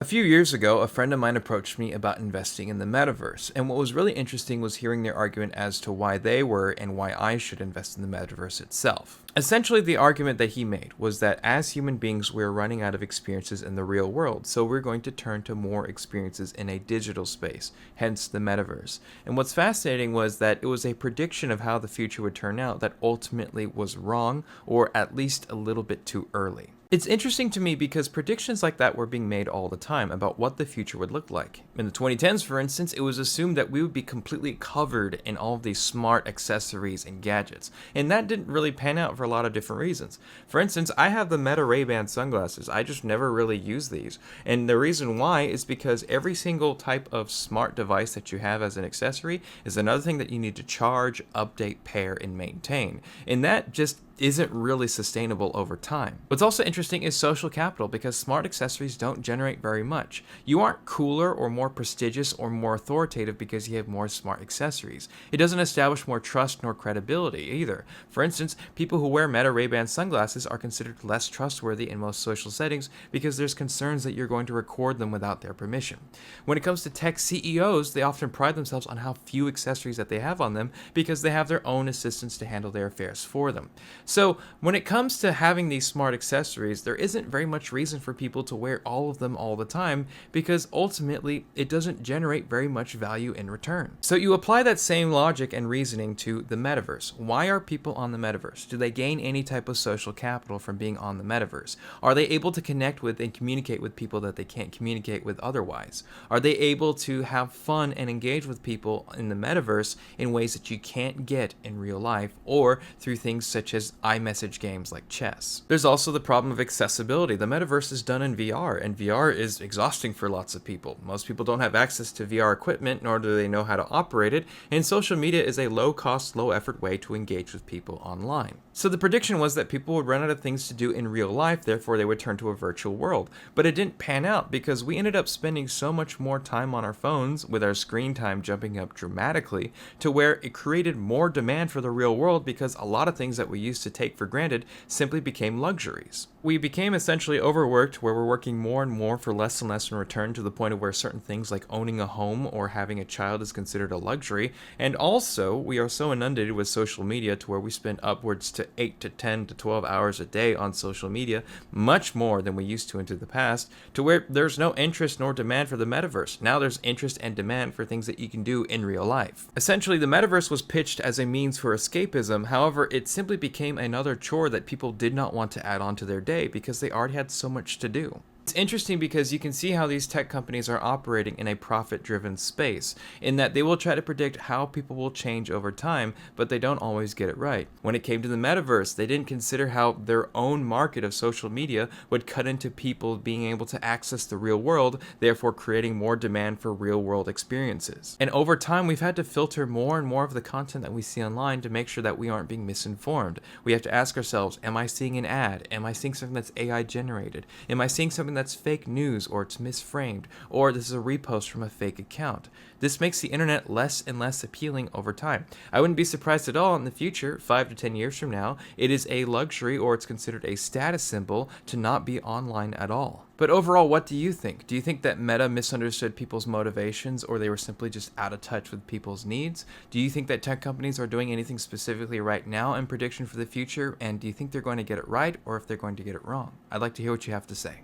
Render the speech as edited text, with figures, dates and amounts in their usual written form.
A few years ago, a friend of mine approached me about investing in the metaverse, and what was really interesting was hearing their argument as to why they were and why I should invest in the metaverse itself. Essentially, the argument that he made was that as human beings, we're running out of experiences in the real world, so we're going to turn to more experiences in a digital space, hence the metaverse. And what's fascinating was that it was a prediction of how the future would turn out that ultimately was wrong, or at least a little bit too early. It's interesting to me because predictions like that were being made all the time about what the future would look like. In the 2010s, for instance, it was assumed that we would be completely covered in all of these smart accessories and gadgets, and that didn't really pan out for a lot of different reasons. For instance, I have the Meta Ray-Ban sunglasses. I just never really use these, and the reason why is because every single type of smart device that you have as an accessory is another thing that you need to charge, update, pair, and maintain, and that just isn't really sustainable over time. What's also interesting is social capital because smart accessories don't generate very much. You aren't cooler or more prestigious or more authoritative because you have more smart accessories. It doesn't establish more trust nor credibility either. For instance, people who wear Meta Ray-Ban sunglasses are considered less trustworthy in most social settings because there's concerns that you're going to record them without their permission. When it comes to tech CEOs, they often pride themselves on how few accessories that they have on them because they have their own assistants to handle their affairs for them. So when it comes to having these smart accessories, there isn't very much reason for people to wear all of them all the time because ultimately it doesn't generate very much value in return. So you apply that same logic and reasoning to the metaverse. Why are people on the metaverse? Do they gain any type of social capital from being on the metaverse? Are they able to connect with and communicate with people that they can't communicate with otherwise? Are they able to have fun and engage with people in the metaverse in ways that you can't get in real life or through things such as iMessage games like chess? There's also the problem of accessibility. The metaverse is done in VR, and VR is exhausting for lots of people. Most people don't have access to VR equipment, nor do they know how to operate it, and social media is a low-cost, low-effort way to engage with people online. So the prediction was that people would run out of things to do in real life, therefore they would turn to a virtual world. But it didn't pan out because we ended up spending so much more time on our phones, with our screen time jumping up dramatically, to where it created more demand for the real world because a lot of things that we used to take for granted simply became luxuries. We became essentially overworked, where we're working more and more for less and less in return, to the point of where certain things like owning a home or having a child is considered a luxury. And also, we are so inundated with social media to where we spend upwards to 8 to 10 to 12 hours a day on social media, much more than we used to into the past, to where there's no interest nor demand for the metaverse. Now there's interest and demand for things that you can do in real life. Essentially, the metaverse was pitched as a means for escapism. However, it simply became another chore that people did not want to add on to their day because they already had so much to do. It's interesting because you can see how these tech companies are operating in a profit-driven space, in that they will try to predict how people will change over time, but they don't always get it right. When it came to the metaverse, they didn't consider how their own market of social media would cut into people being able to access the real world, therefore creating more demand for real-world experiences. And over time, we've had to filter more and more of the content that we see online to make sure that we aren't being misinformed. We have to ask ourselves, am I seeing an ad? Am I seeing something that's AI generated? Am I seeing something that's fake news, or it's misframed, or this is a repost from a fake account? This makes the internet less and less appealing over time. I wouldn't be surprised at all in the future, 5 to 10 years from now, it is a luxury or it's considered a status symbol to not be online at all. But overall, what do you think? Do you think that Meta misunderstood people's motivations, or they were simply just out of touch with people's needs? Do you think that tech companies are doing anything specifically right now in prediction for the future? And do you think they're going to get it right, or if they're going to get it wrong? I'd like to hear what you have to say.